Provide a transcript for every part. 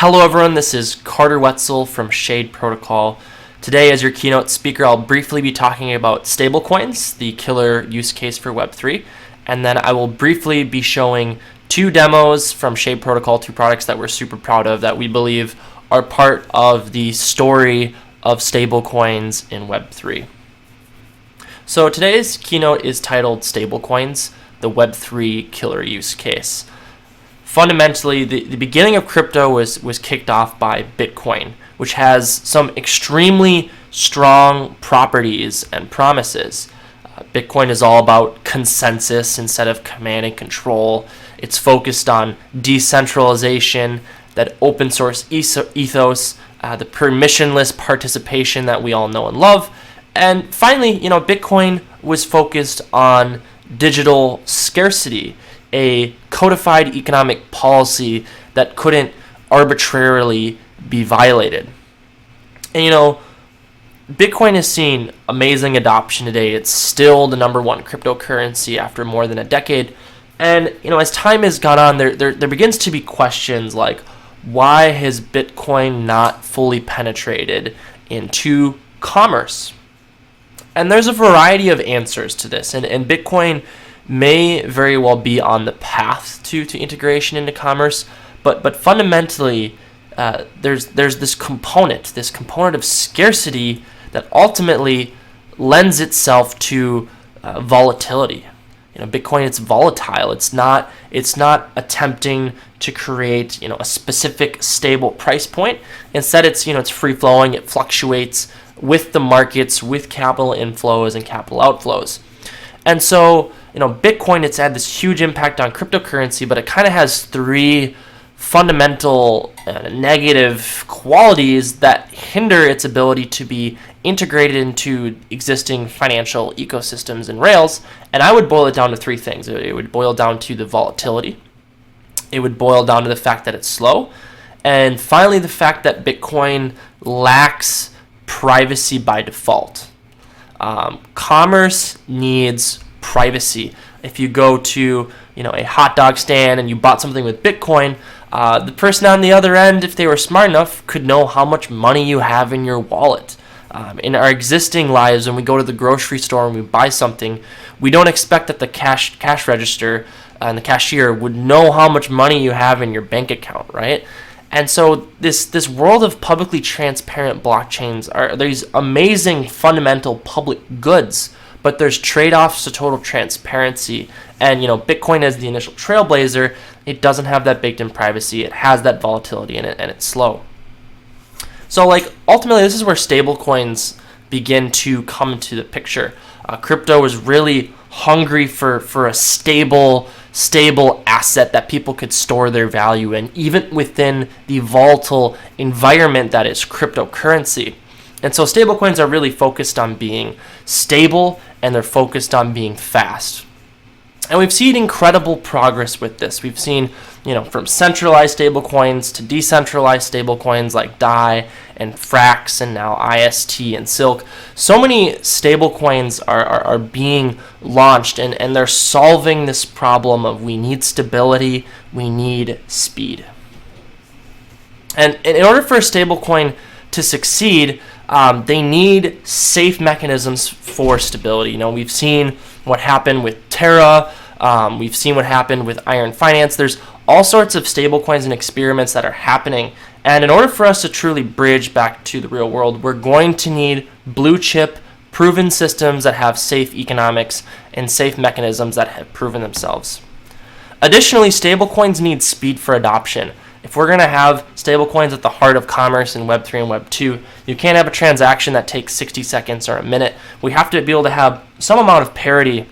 Hello everyone, this is Carter Wetzel from Shade Protocol. Today as your keynote speaker, I'll briefly be talking about stablecoins, the killer use case for Web3, and then I will briefly be showing two demos from Shade Protocol, two products that we're super proud of that we believe are part of the story of stablecoins in Web3. So today's keynote is titled Stablecoins, the Web3 killer use case. Fundamentally, the beginning of crypto was kicked off by Bitcoin, which has some extremely strong properties and promises. Bitcoin is all about consensus instead of command and control. It's focused on decentralization, that open source ethos, the permissionless participation that we all know and love. And finally, Bitcoin was focused on digital scarcity, a codified economic policy that couldn't arbitrarily be violated. And Bitcoin has seen amazing adoption today. It's still the number one cryptocurrency after more than a decade. And as time has gone on, there begins to be questions like, why has Bitcoin not fully penetrated into commerce? And there's a variety of answers to this, and Bitcoin may very well be on the path to integration into commerce, but fundamentally, there's this component of scarcity that ultimately lends itself to volatility. Bitcoin, it's volatile. It's not attempting to create a specific stable price point. Instead, it's free flowing. It fluctuates with the markets, with capital inflows and capital outflows. And so, Bitcoin, it's had this huge impact on cryptocurrency, but it kind of has three fundamental negative qualities that hinder its ability to be integrated into existing financial ecosystems and rails. And I would boil it down to three things. It would boil down to the volatility. It would boil down to the fact that it's slow. And finally, the fact that Bitcoin lacks privacy by default. Commerce needs privacy. If you go to a hot dog stand and you bought something with Bitcoin, the person on the other end, if they were smart enough, could know how much money you have in your wallet. In our existing lives, when we go to the grocery store and we buy something, we don't expect that the cash register and the cashier would know how much money you have in your bank account, right? And so this world of publicly transparent blockchains are these amazing fundamental public goods, but there's trade-offs to total transparency. And Bitcoin as the initial trailblazer, it doesn't have that baked-in privacy. It has that volatility in it, and it's slow. So ultimately, this is where stablecoins begin to come into the picture. Crypto is really hungry for a stable asset that people could store their value in, even within the volatile environment that is cryptocurrency. And so stablecoins are really focused on being stable, and they're focused on being fast. And we've seen incredible progress with this. We've seen, from centralized stablecoins to decentralized stablecoins like DAI and Frax and now IST and Silk. So many stablecoins are being launched, and they're solving this problem of we need stability, we need speed. And in order for a stablecoin to succeed, they need safe mechanisms for stability. We've seen what happened with Terra. We've seen what happened with Iron Finance. There's all sorts of stablecoins and experiments that are happening. And in order for us to truly bridge back to the real world, we're going to need blue chip, proven systems that have safe economics and safe mechanisms that have proven themselves. Additionally, stablecoins need speed for adoption. If we're going to have stablecoins at the heart of commerce in Web3 and Web2, you can't have a transaction that takes 60 seconds or a minute. We have to be able to have some amount of parity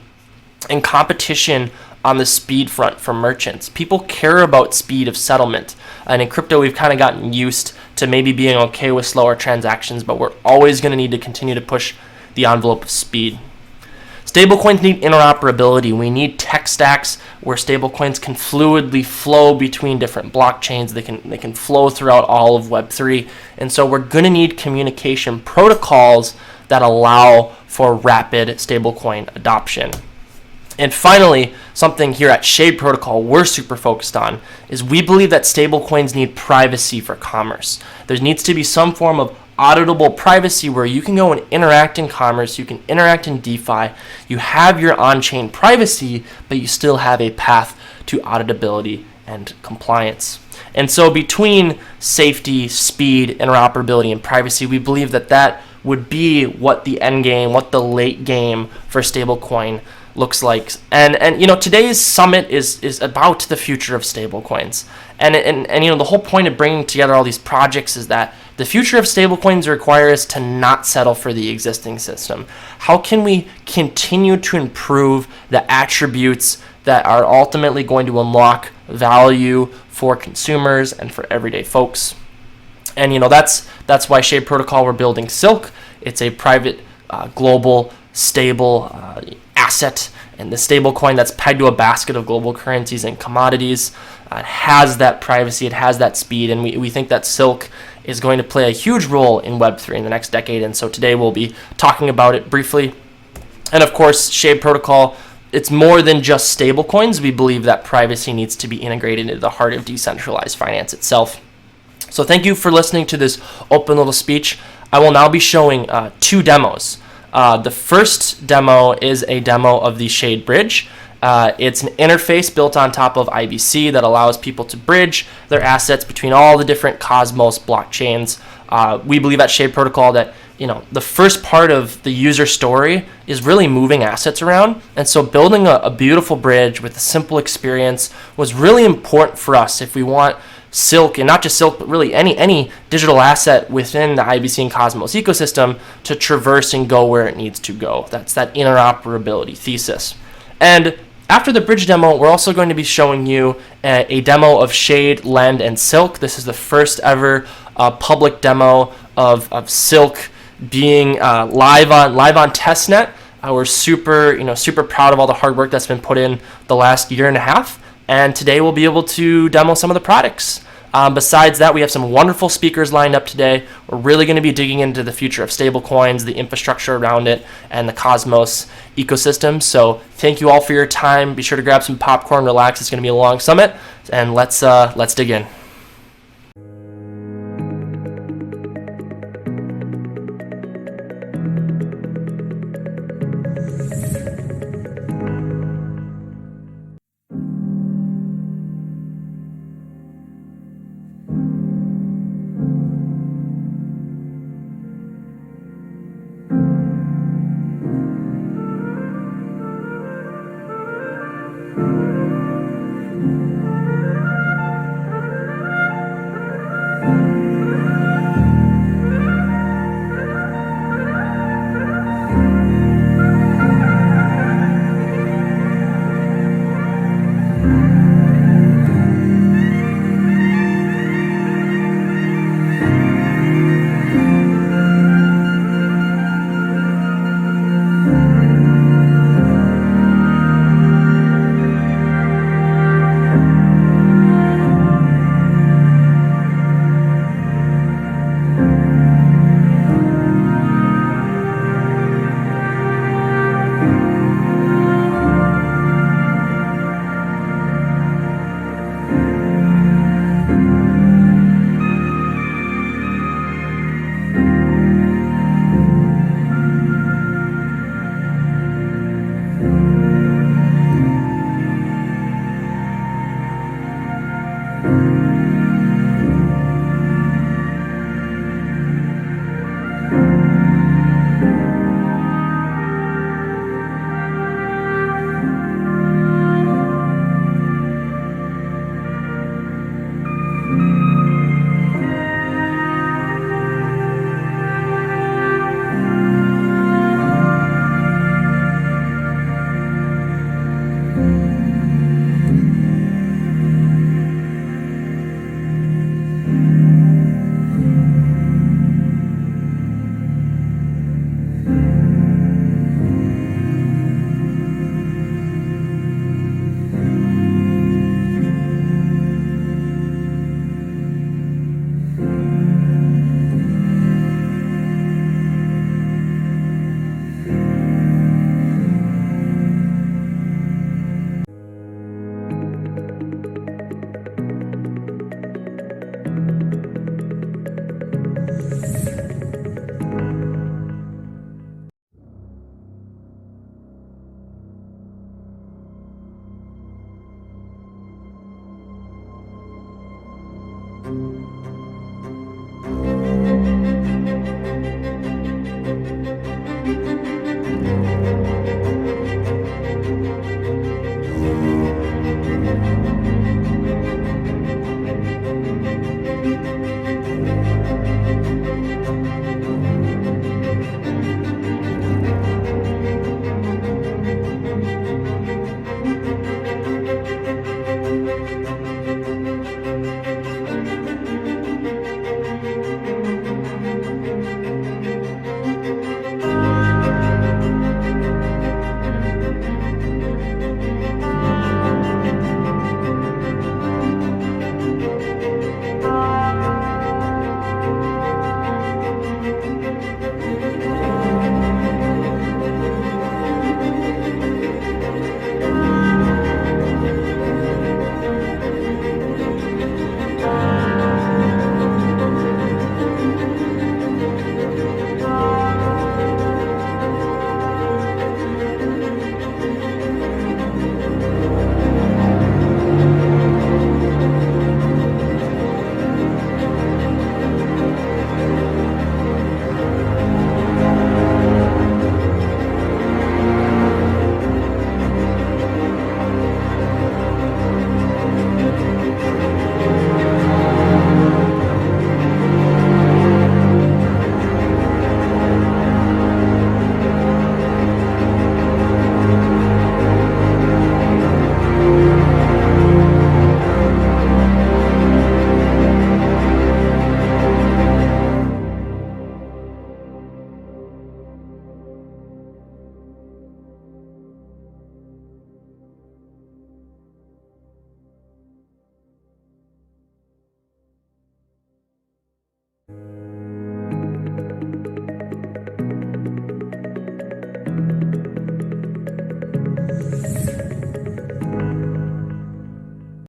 and competition on the speed front for merchants. People care about speed of settlement. And in crypto, we've kind of gotten used to maybe being okay with slower transactions, but we're always going to need to continue to push the envelope of speed. Stablecoins need interoperability. We need tech stacks where stablecoins can fluidly flow between different blockchains. They can flow throughout all of Web3. And so we're going to need communication protocols that allow for rapid stablecoin adoption. And finally, something here at Shade Protocol we're super focused on is we believe that stablecoins need privacy for commerce. There needs to be some form of auditable privacy where you can go and interact in commerce, you can interact in DeFi, you have your on-chain privacy, but you still have a path to auditability and compliance. And so between safety, speed, interoperability, and privacy, we believe that that would be what the end game, what the late game for stablecoin looks like. And today's summit is about the future of stablecoins. And the whole point of bringing together all these projects is that the future of stablecoins requires us to not settle for the existing system. How can we continue to improve the attributes that are ultimately going to unlock value for consumers and for everyday folks? And that's why Shade Protocol, we're building Silk. It's a private, global, stable asset, and the stable coin that's pegged to a basket of global currencies and commodities. It has that privacy, it has that speed, and we think that Silk is going to play a huge role in Web3 in the next decade. And so today we'll be talking about it briefly. And of course, Shade Protocol, it's more than just stablecoins. We believe that privacy needs to be integrated into the heart of decentralized finance itself. So thank you for listening to this open little speech. I will now be showing 2 demos. The first demo is a demo of the Shade Bridge. It's an interface built on top of IBC that allows people to bridge their assets between all the different Cosmos blockchains. We believe at Shade Protocol that the first part of the user story is really moving assets around, and so building a beautiful bridge with a simple experience was really important for us if we want Silk, and not just Silk, but really any digital asset within the IBC and Cosmos ecosystem to traverse and go where it needs to go. That's that interoperability thesis. And after the bridge demo, we're also going to be showing you a demo of Shade, Lend, and Silk. This is the first ever public demo of Silk being live on testnet. We're super proud of all the hard work that's been put in the last year and a half. And today we'll be able to demo some of the products. Besides that, we have some wonderful speakers lined up today. We're really going to be digging into the future of stablecoins, the infrastructure around it, and the Cosmos ecosystem. So thank you all for your time. Be sure to grab some popcorn, relax. It's going to be a long summit, and let's dig in.